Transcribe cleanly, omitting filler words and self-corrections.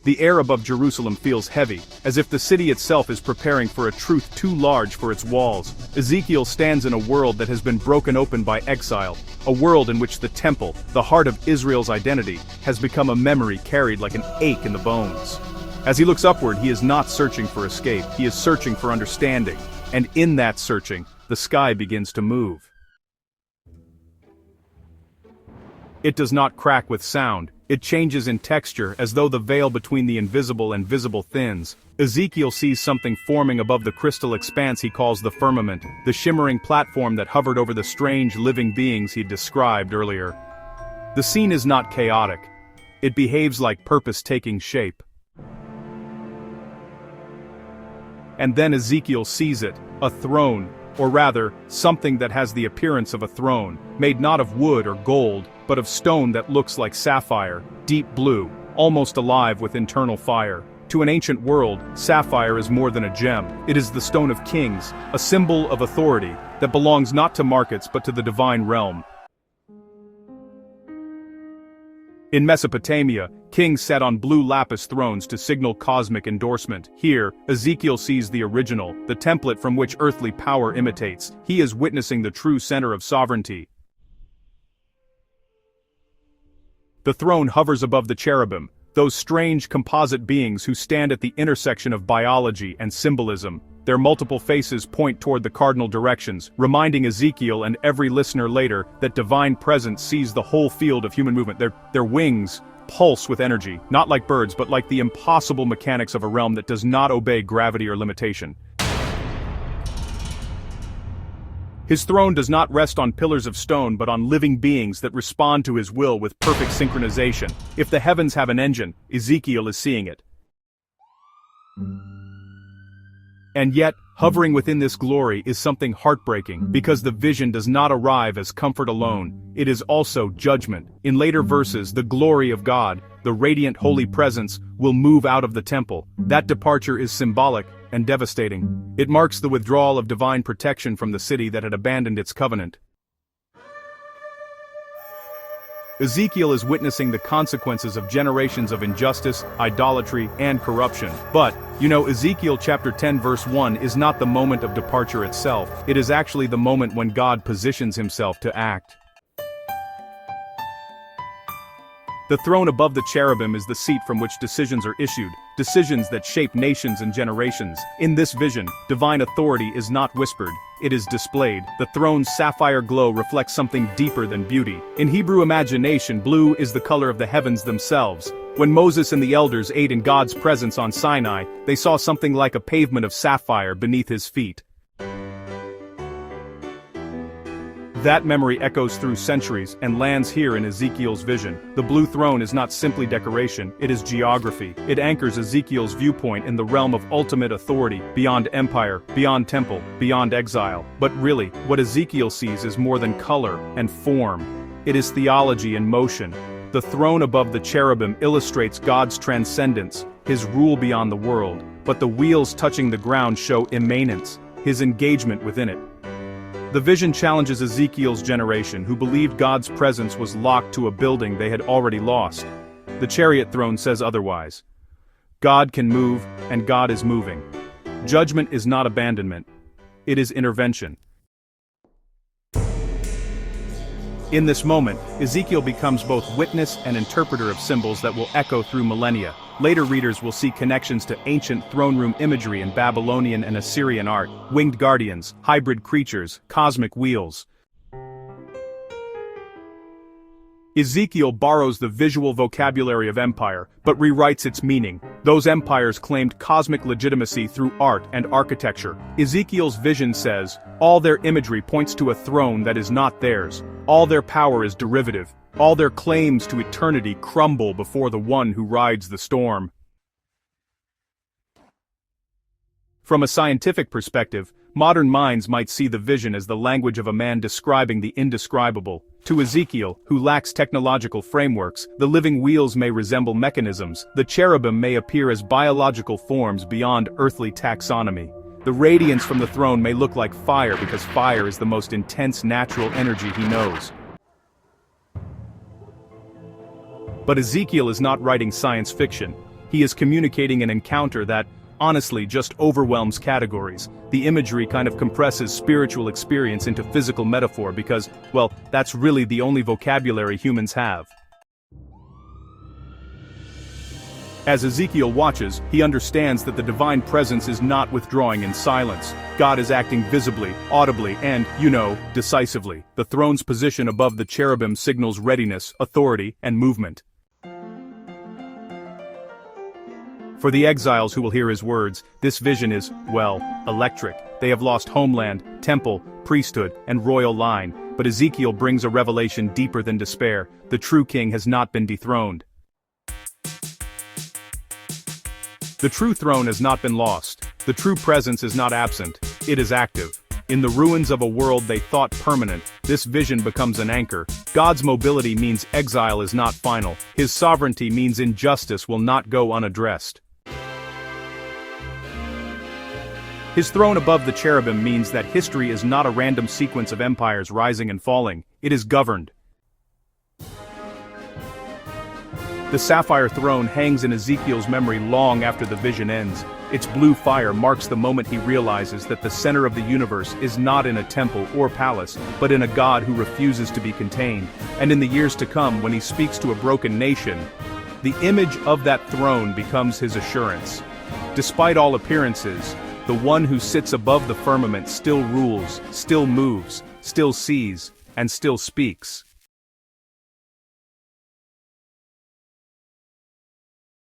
The air above Jerusalem feels heavy, as if the city itself is preparing for a truth too large for its walls. Ezekiel stands in a world that has been broken open by exile, a world in which the temple, the heart of Israel's identity, has become a memory carried like an ache in the bones. As he looks upward, he is not searching for escape, he is searching for understanding. And in that searching, the sky begins to move. It does not crack with sound, it changes in texture as though the veil between the invisible and visible thins. Ezekiel sees something forming above the crystal expanse he calls the firmament, the shimmering platform that hovered over the strange living beings he described earlier. The scene is not chaotic. It behaves like purpose taking shape. And then Ezekiel sees it, a throne, or rather, something that has the appearance of a throne, made not of wood or gold, but of stone that looks like sapphire, deep blue, almost alive with internal fire. To an ancient world, sapphire is more than a gem. It is the stone of kings, a symbol of authority, that belongs not to markets but to the divine realm. In Mesopotamia, kings sat on blue lapis thrones to signal cosmic endorsement. Here, Ezekiel sees the original, the template from which earthly power imitates. He is witnessing the true center of sovereignty. The throne hovers above the cherubim, those strange composite beings who stand at the intersection of biology and symbolism. Their multiple faces point toward the cardinal directions, reminding Ezekiel and every listener later that divine presence sees the whole field of human movement. Their wings pulse with energy, not like birds but like the impossible mechanics of a realm that does not obey gravity or limitation. His throne does not rest on pillars of stone but on living beings that respond to his will with perfect synchronization. If the heavens have an engine, Ezekiel is seeing it. And yet, hovering within this glory is something heartbreaking, because the vision does not arrive as comfort alone, it is also judgment. In later verses, the glory of God, the radiant holy presence, will move out of the temple. That departure is symbolic and devastating. It marks the withdrawal of divine protection from the city that had abandoned its covenant. Ezekiel is witnessing the consequences of generations of injustice, idolatry, and corruption. But, Ezekiel chapter 10 verse 1 is not the moment of departure itself, it is actually the moment when God positions himself to act. The throne above the cherubim is the seat from which decisions are issued, decisions that shape nations and generations. In this vision, divine authority is not whispered, it is displayed. The throne's sapphire glow reflects something deeper than beauty. In Hebrew imagination, blue is the color of the heavens themselves. When Moses and the elders ate in God's presence on Sinai, they saw something like a pavement of sapphire beneath his feet. That memory echoes through centuries and lands here in Ezekiel's vision. The blue throne is not simply decoration, it is geography. It anchors Ezekiel's viewpoint in the realm of ultimate authority, beyond empire, beyond temple, beyond exile. But really, what Ezekiel sees is more than color and form. It is theology in motion. The throne above the cherubim illustrates God's transcendence, his rule beyond the world, but the wheels touching the ground show immanence, his engagement within it. The vision challenges Ezekiel's generation, who believed God's presence was locked to a building they had already lost. The chariot throne says otherwise. God can move, and God is moving. Judgment is not abandonment. It is intervention. In this moment, Ezekiel becomes both witness and interpreter of symbols that will echo through millennia. Later readers will see connections to ancient throne room imagery in Babylonian and Assyrian art, winged guardians, hybrid creatures, cosmic wheels. Ezekiel borrows the visual vocabulary of empire, but rewrites its meaning. Those empires claimed cosmic legitimacy through art and architecture. Ezekiel's vision says, all their imagery points to a throne that is not theirs. All their power is derivative. All their claims to eternity crumble before the one who rides the storm. From a scientific perspective, modern minds might see the vision as the language of a man describing the indescribable. To Ezekiel, who lacks technological frameworks, the living wheels may resemble mechanisms, the cherubim may appear as biological forms beyond earthly taxonomy. The radiance from the throne may look like fire because fire is the most intense natural energy he knows. But Ezekiel is not writing science fiction. He is communicating an encounter that, honestly, just overwhelms categories. The imagery kind of compresses spiritual experience into physical metaphor because, well, that's really the only vocabulary humans have. As Ezekiel watches, he understands that the divine presence is not withdrawing in silence. God is acting visibly, audibly, and, decisively. The throne's position above the cherubim signals readiness, authority, and movement. For the exiles who will hear his words, this vision is, well, electric. They have lost homeland, temple, priesthood, and royal line, but Ezekiel brings a revelation deeper than despair. The true king has not been dethroned. The true throne has not been lost. The true presence is not absent. It is active. In the ruins of a world they thought permanent, this vision becomes an anchor. God's mobility means exile is not final. His sovereignty means injustice will not go unaddressed. His throne above the cherubim means that history is not a random sequence of empires rising and falling. It is governed. The sapphire throne hangs in Ezekiel's memory long after the vision ends. Its blue fire marks the moment he realizes that the center of the universe is not in a temple or palace, but in a God who refuses to be contained. And in the years to come, when he speaks to a broken nation, the image of that throne becomes his assurance. Despite all appearances, the one who sits above the firmament still rules, still moves, still sees, and still speaks.